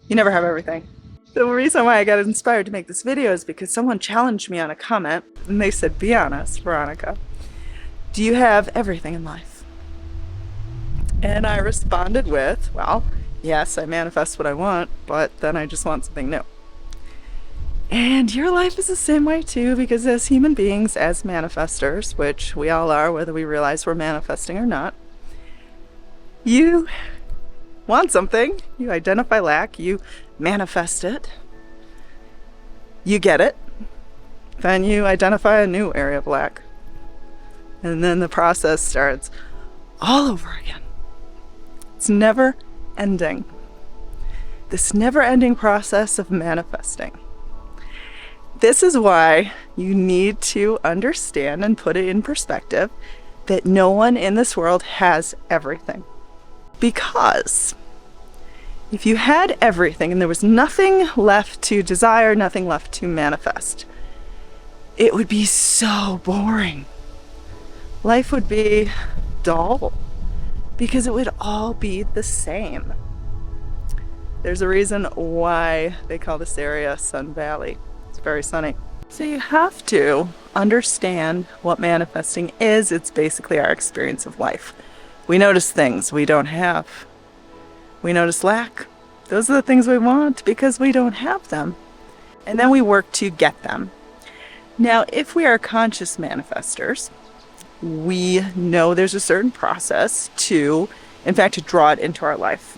You never have everything. The reason why I got inspired to make this video is because someone challenged me on a comment and they said, be honest, Veronica, do you have everything in life? And I responded with, well, yes, I manifest what I want, but then I just want something new. And your life is the same way too, because as human beings, as manifestors, which we all are, whether we realize we're manifesting or not, you want something, you identify lack, you manifest it, you get it, then you identify a new area of lack. And then the process starts all over again. It's never ending. This never ending process of manifesting. This is why you need to understand and put it in perspective that no one in this world has everything. Because if you had everything and there was nothing left to desire, nothing left to manifest, it would be so boring. Life would be dull because it would all be the same. There's a reason why they call this area Sun Valley. It's very sunny. So you have to understand what manifesting is. It's basically our experience of life. We notice things we don't have. We notice lack. Those are the things we want because we don't have them. And then we work to get them. Now, if we are conscious manifestors, we know there's a certain process to, in fact, to draw it into our life.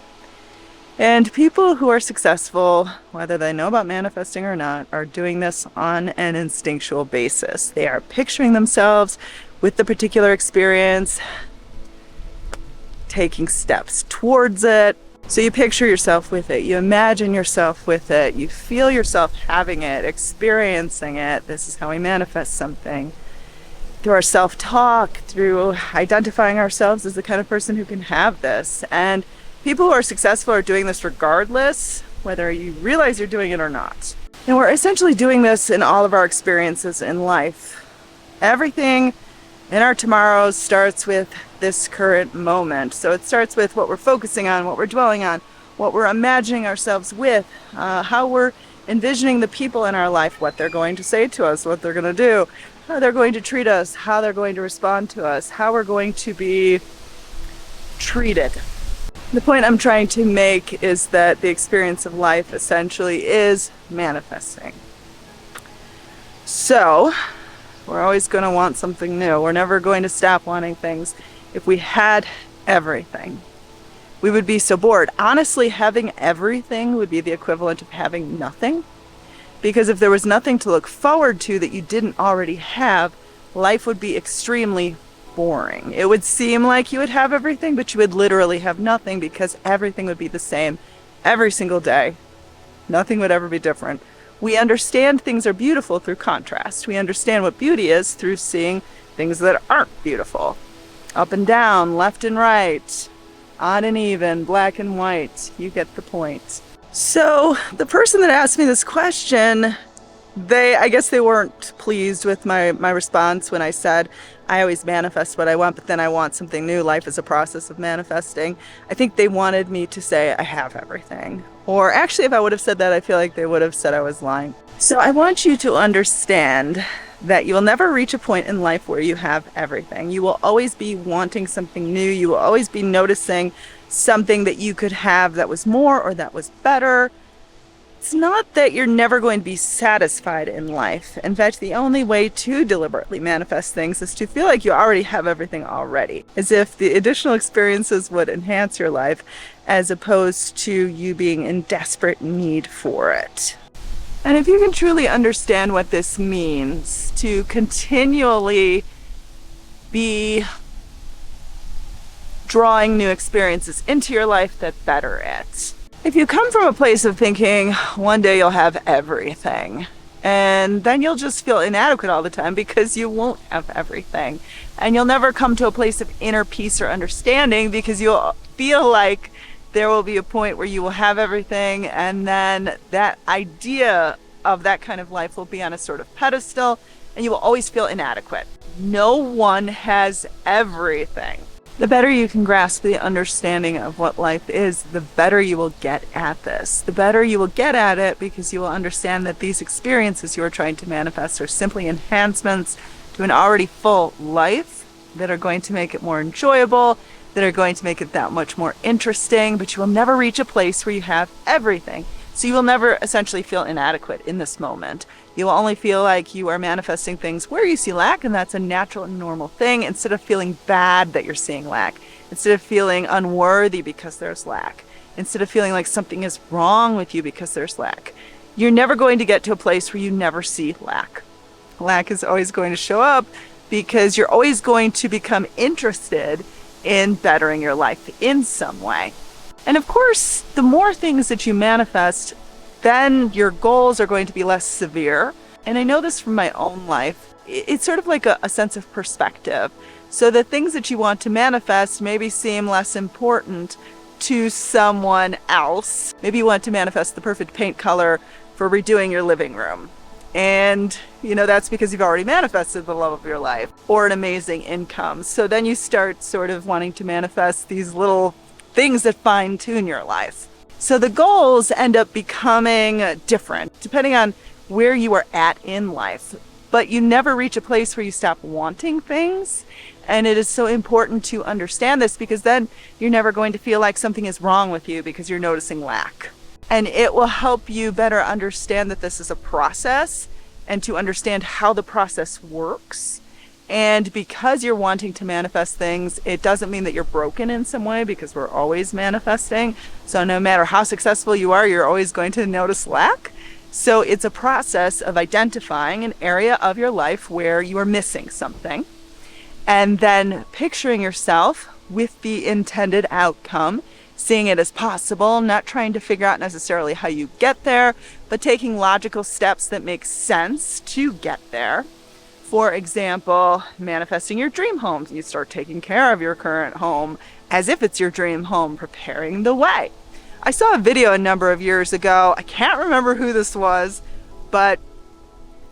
And people who are successful, whether they know about manifesting or not, are doing this on an instinctual basis. They are picturing themselves with the particular experience, taking steps towards it. So you picture yourself with it, you imagine yourself with it, you feel yourself having it, experiencing it. This is how we manifest something. Through our self-talk, through identifying ourselves as the kind of person who can have this. And people who are successful are doing this regardless, whether you realize you're doing it or not. And we're essentially doing this in all of our experiences in life. Everything in our tomorrows starts with this current moment. So it starts with what we're focusing on, what we're dwelling on, what we're imagining ourselves with, how we're envisioning the people in our life, what they're going to say to us, what they're going to do, how they're going to treat us, how they're going to respond to us, how we're going to be treated. The point I'm trying to make is that the experience of life essentially is manifesting. So, we're always going to want something new. We're never going to stop wanting things. If we had everything, we would be so bored. Honestly, having everything would be the equivalent of having nothing. Because if there was nothing to look forward to that you didn't already have, life would be extremely boring. It would seem like you would have everything, but you would literally have nothing because everything would be the same every single day. Nothing would ever be different. We understand things are beautiful through contrast. We understand what beauty is through seeing things that aren't beautiful. Up and down, left and right, odd and even, black and white. You get the point. So the person that asked me this question, I guess they weren't pleased with my response when I said, I always manifest what I want, but then I want something new. Life is a process of manifesting. I think they wanted me to say I have everything. Or actually, if I would have said that, I feel like they would have said I was lying. So I want you to understand that you will never reach a point in life where you have everything. You will always be wanting something new. You will always be noticing something that you could have that was more or that was better. It's not that you're never going to be satisfied in life. In fact, the only way to deliberately manifest things is to feel like you already have everything already, as if the additional experiences would enhance your life as opposed to you being in desperate need for it. And if you can truly understand what this means, to continually be drawing new experiences into your life that better it. If you come from a place of thinking one day you'll have everything, and then you'll just feel inadequate all the time because you won't have everything, and you'll never come to a place of inner peace or understanding because you'll feel like there will be a point where you will have everything, and then that idea of that kind of life will be on a sort of pedestal, and you will always feel inadequate. No one has everything. The better you can grasp the understanding of what life is, the better you will get at this. The better you will get at it because you will understand that these experiences you are trying to manifest are simply enhancements to an already full life that are going to make it more enjoyable, that are going to make it that much more interesting, but you will never reach a place where you have everything. So you will never essentially feel inadequate in this moment. You will only feel like you are manifesting things where you see lack, and that's a natural and normal thing, instead of feeling bad that you're seeing lack, instead of feeling unworthy because there's lack, instead of feeling like something is wrong with you because there's lack. You're never going to get to a place where you never see lack. Lack is always going to show up because you're always going to become interested in bettering your life in some way. And of course, the more things that you manifest, then your goals are going to be less severe. And I know this from my own life. It's sort of like a sense of perspective. So the things that you want to manifest maybe seem less important to someone else. Maybe you want to manifest the perfect paint color for redoing your living room. And, that's because you've already manifested the love of your life or an amazing income. So then you start sort of wanting to manifest these little things that fine-tune your life. So the goals end up becoming different depending on where you are at in life. But you never reach a place where you stop wanting things. And it is so important to understand this because then you're never going to feel like something is wrong with you because you're noticing lack. And it will help you better understand that this is a process and to understand how the process works. And because you're wanting to manifest things, it doesn't mean that you're broken in some way because we're always manifesting. So no matter how successful you are, you're always going to notice lack. So it's a process of identifying an area of your life where you are missing something and then picturing yourself with the intended outcome, seeing it as possible, not trying to figure out necessarily how you get there, but taking logical steps that make sense to get there. For example, manifesting your dream home. You start taking care of your current home as if it's your dream home, preparing the way. I saw a video a number of years ago. I can't remember who this was, but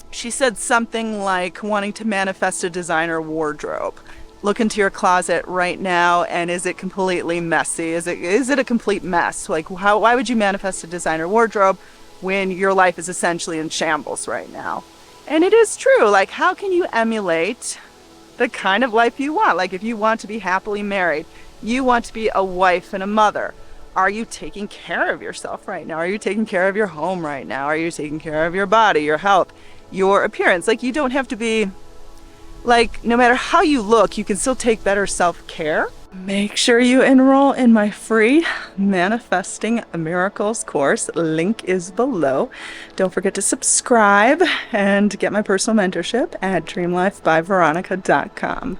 she said something like wanting to manifest a designer wardrobe. Look into your closet right now, and is it completely messy? Is it a complete mess? Like, why would you manifest a designer wardrobe when your life is essentially in shambles right now? And it is true. Like, how can you emulate the kind of life you want? Like, if you want to be happily married, you want to be a wife and a mother. Are you taking care of yourself right now? Are you taking care of your home right now? Are you taking care of your body, your health, your appearance? Like, you don't have to be, like, no matter how you look, you can still take better self-care. Make sure you enroll in my free Manifesting Miracles course. Link is below. Don't forget to subscribe and get my personal mentorship at dreamlifebyveronica.com.